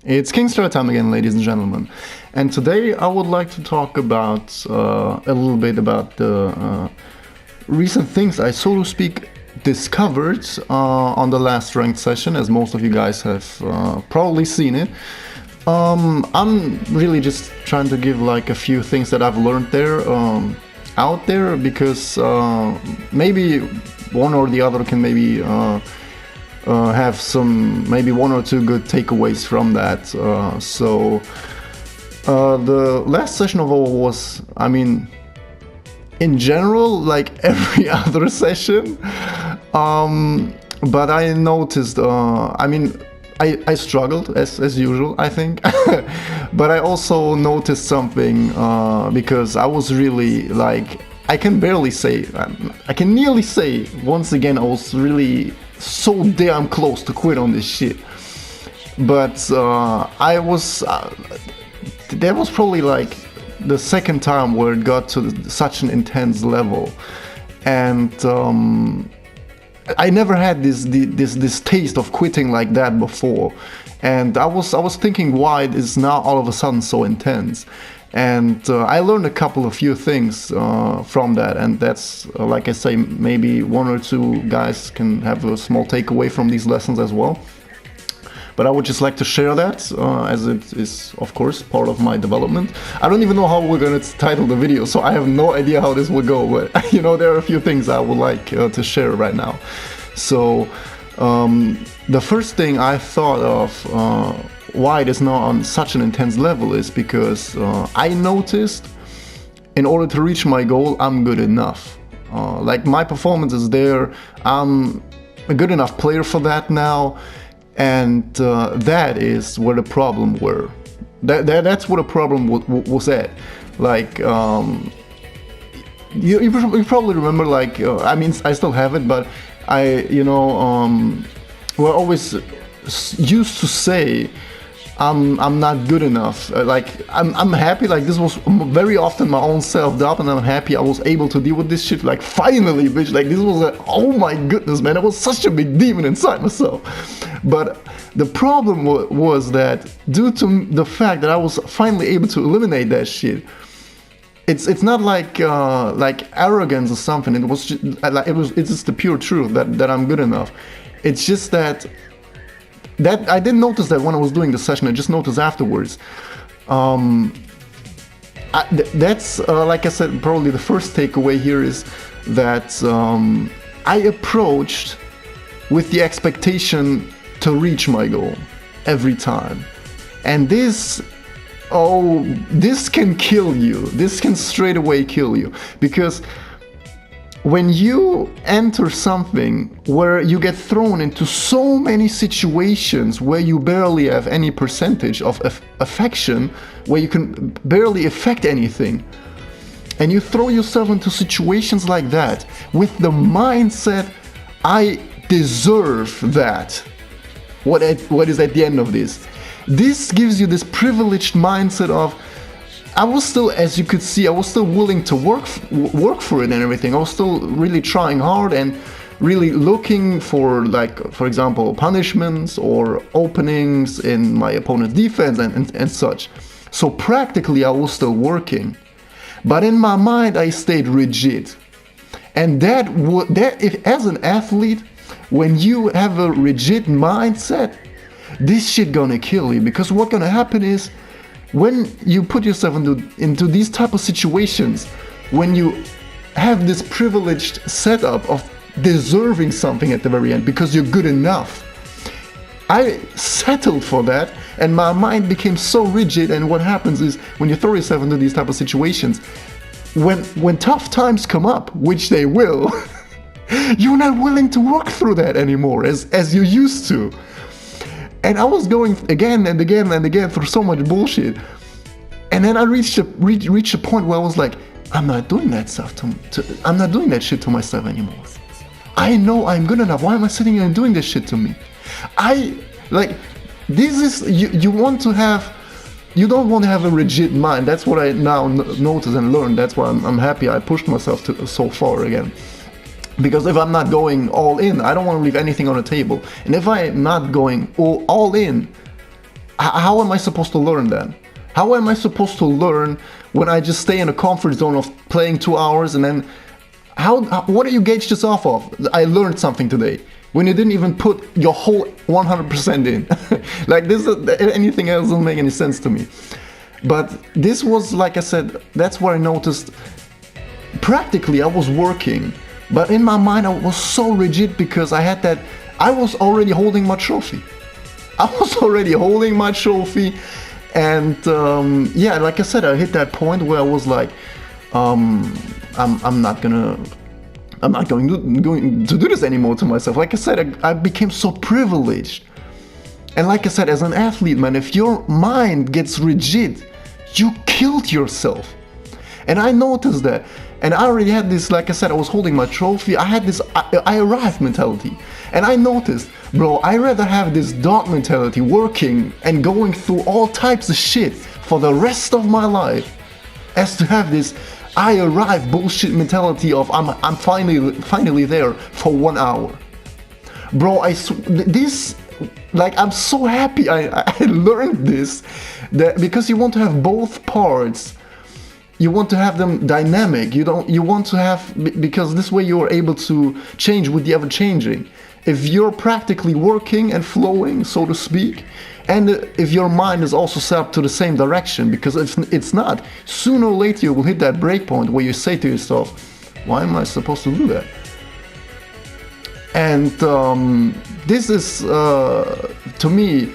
It's Kingslayer time again, ladies and gentlemen. And today I would like to talk about a little bit about the recent things I, so to speak, discovered on the last ranked session, as most of you guys have probably seen it. I'm really just trying to give like a few things that I've learned there out there, because maybe one or the other can maybe have some, maybe one or two good takeaways from that. The last session of all was, I mean, in general, like every other session, but I noticed, I struggled as usual, I think, but I also noticed something, because I was really like, I can nearly say once again, I was really so damn close to quit on this shit. But that was probably like the second time where it got to such an intense level, and I never had this taste of quitting like that before, and I was thinking why it is now all of a sudden so intense. And I learned a few things from that, and that's like I say, maybe one or two guys can have a small takeaway from these lessons as well. But I would just like to share that, as it is, of course, part of my development. I don't even know how we're going to title the video, so I have no idea how this will go, but you know, there are a few things I would like to share right now. So the first thing I thought of why it is now on such an intense level is because I noticed in order to reach my goal, I'm good enough. Like my performance is there, I'm a good enough player for that now, and that is where the problem were. That's where the problem was at. Like you probably remember, like I mean, I still have it, but we're always used to say I'm not good enough. Like I'm happy. Like this was very often my own self-doubt, and I'm happy I was able to deal with this shit. Like finally, bitch. Like this was oh my goodness, man. It was such a big demon inside myself. But the problem was that due to the fact that I was finally able to eliminate that shit, it's not like arrogance or something. It was just, it's just the pure truth that I'm good enough. It's just that I didn't notice that when I was doing the session. I just noticed afterwards. That's like I said, probably the first takeaway here is that I approached with the expectation to reach my goal every time, and this can kill you. This can straight away kill you, because when you enter something where you get thrown into so many situations where you barely have any percentage of affection, where you can barely affect anything, and you throw yourself into situations like that with the mindset, I deserve that, what is at the end of this? This gives you this privileged mindset of, I was still, as you could see, I was still willing to work for it and everything. I was still really trying hard and really looking for, like, for example, punishments or openings in my opponent's defense and such. So practically I was still working, but in my mind I stayed rigid. And if as an athlete, when you have a rigid mindset, this shit gonna kill you, because what gonna happen is, when you put yourself into these type of situations, when you have this privileged setup of deserving something at the very end because you're good enough, I settled for that, and my mind became so rigid. And what happens is, when you throw yourself into these type of situations, when tough times come up, which they will, you're not willing to work through that anymore as you used to. And I was going again and again and again through so much bullshit, and then I reached a point where I was like, I'm not doing that stuff I'm not doing that shit to myself anymore. I know I'm good enough. Why am I sitting here and doing this shit to me? This is you don't want to have a rigid mind. That's what I now notice and learn. That's why I'm happy I pushed myself so far again. Because if I'm not going all in, I don't want to leave anything on the table. And if I'm not going all in, how am I supposed to learn then? How am I supposed to learn when I just stay in a comfort zone of playing 2 hours and then what do you gauge this off of? I learned something today when you didn't even put your whole 100% in. Like this, anything else doesn't make any sense to me. But this was, like I said, that's where I noticed practically I was working, but in my mind I was so rigid because I was already holding my trophy. And yeah, like I said, I hit that point where I was like, I'm not going to do this anymore to myself. Like I said, I became so privileged. And like I said, as an athlete, man, if your mind gets rigid, you killed yourself. And I noticed that. And I already had this, like I said, I was holding my trophy. I had this I arrived mentality. And I noticed, bro, I'd rather have this dog mentality working and going through all types of shit for the rest of my life as to have this I arrived bullshit mentality of I'm finally there for 1 hour. Bro, I'm so happy I learned this, that because you want to have both parts. You want to have them dynamic. You want to have, because this way you are able to change with the ever changing. If you're practically working and flowing, so to speak, and if your mind is also set up to the same direction, because if it's not, sooner or later you will hit that break point where you say to yourself, why am I supposed to do that? And this is, to me,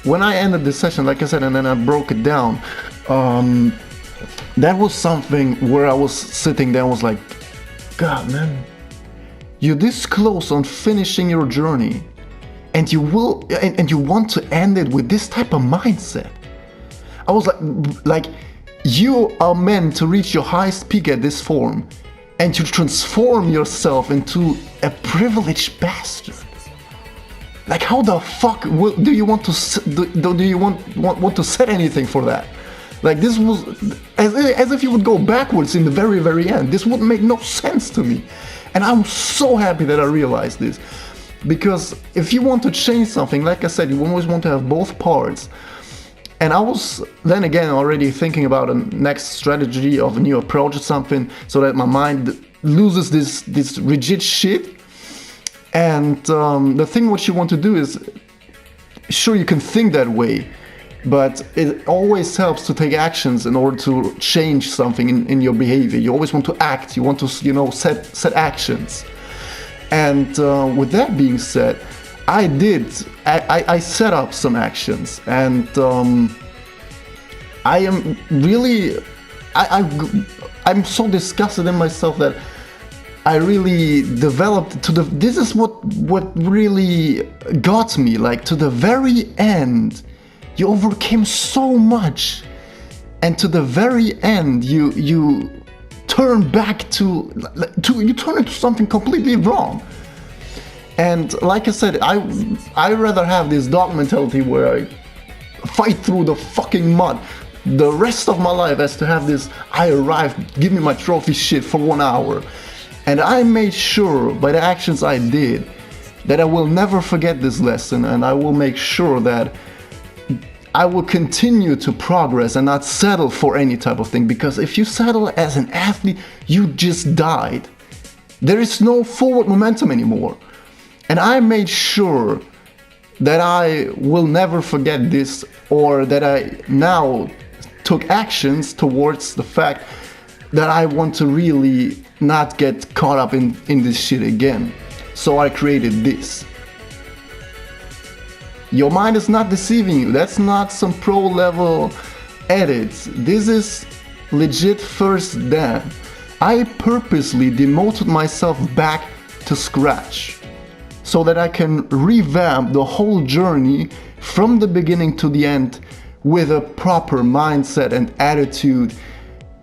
when I ended this session, like I said, and then I broke it down, that was something where I was sitting there and was like, God, man, you're this close on finishing your journey, and you want to end it with this type of mindset. I was like, you are meant to reach your highest peak at this form, and to transform yourself into a privileged bastard. Like, how the fuck do you want to set anything for that? Like, this was as if you would go backwards in the very, very end. This would make no sense to me. And I'm so happy that I realized this. Because if you want to change something, like I said, you always want to have both parts. And I was then again already thinking about a next strategy of a new approach or something, so that my mind loses this rigid shit. And the thing what you want to do is, sure, you can think that way, but it always helps to take actions in order to change something in your behavior. You always want to act. You want to, set actions. And with that being said, I set up some actions, and I am really, I'm so disgusted in myself that I really developed this is what really got me, like, to the very end. You overcame so much, and to the very end, you turn back to you turn into something completely wrong. And like I said, I rather have this dog mentality where I fight through the fucking mud the rest of my life as to have this I arrived, give me my trophy shit for 1 hour. And I made sure by the actions I did that I will never forget this lesson, and I will make sure that I will continue to progress and not settle for any type of thing, because if you settle as an athlete, you just died. There is no forward momentum anymore. And I made sure that I will never forget this, or that I now took actions towards the fact that I want to really not get caught up in this shit again. So I created this. Your mind is not deceiving you. That's not some pro level edits. This is legit first dan. I purposely demoted myself back to scratch so that I can revamp the whole journey from the beginning to the end with a proper mindset and attitude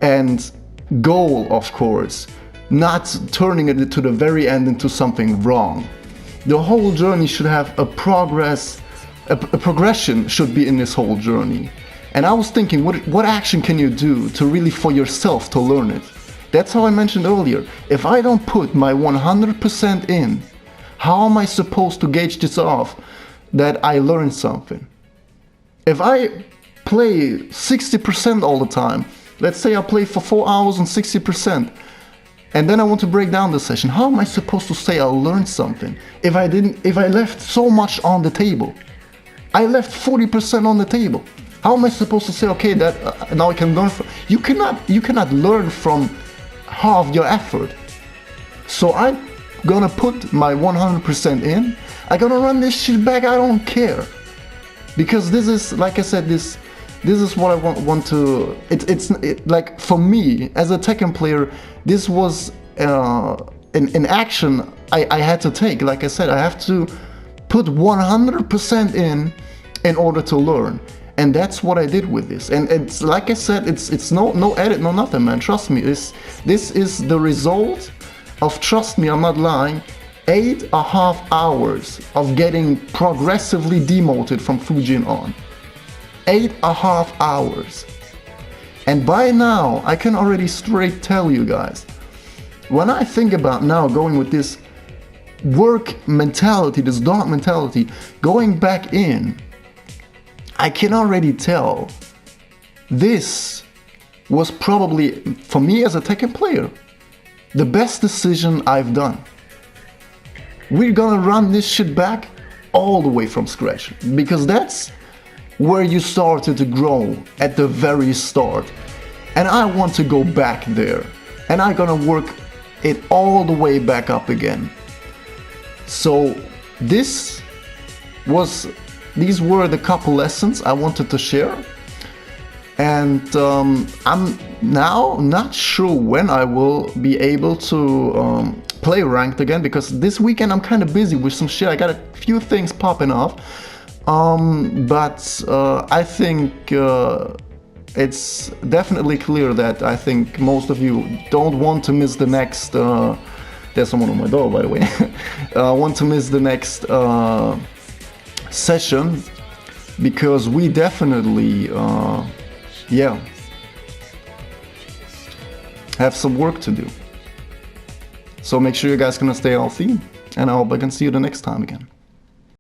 and goal, of course, not turning it to the very end into something wrong. The whole journey should have a progression should be in this whole journey. And I was thinking, what action can you do to really for yourself to learn it? That's how I mentioned earlier. If I don't put my 100% in, how am I supposed to gauge this off that I learned something? If I play 60% all the time, let's say I play for 4 hours and 60%, and then I want to break down the session, how am I supposed to say I learned something if I left so much on the table? I left 40% on the table. How am I supposed to say, okay, that now I can learn from? You cannot learn from half your effort. So I'm gonna put my 100% in. I'm gonna run this shit back. I don't care, because this is, like I said, this is what I want to. It's like, for me as a Tekken player, this was an action I had to take. Like I said, I have to put 100% in order to learn. And that's what I did with this. And it's, like I said, it's no edit, no nothing, man. Trust me, this is the result of, trust me, I'm not lying, 8.5 hours of getting progressively demoted from Fujin on. 8.5 hours. And by now, I can already straight tell you guys, when I think about now going with this work mentality, this dark mentality, going back in, I can already tell this was probably, for me as a Tekken player, the best decision I've done. We're gonna run this shit back all the way from scratch, because that's where you started to grow at the very start. And I want to go back there, and I'm gonna work it all the way back up again. So these were the couple lessons I wanted to share. And I'm now not sure when I will be able to play ranked again, because this weekend I'm kind of busy with some shit. I got a few things popping off. But I think it's definitely clear that I think most of you don't want to miss the next. There's someone on my door, by the way. Want to miss the next session, because we definitely, yeah, have some work to do. So make sure you guys gonna stay healthy, and I hope I can see you the next time again.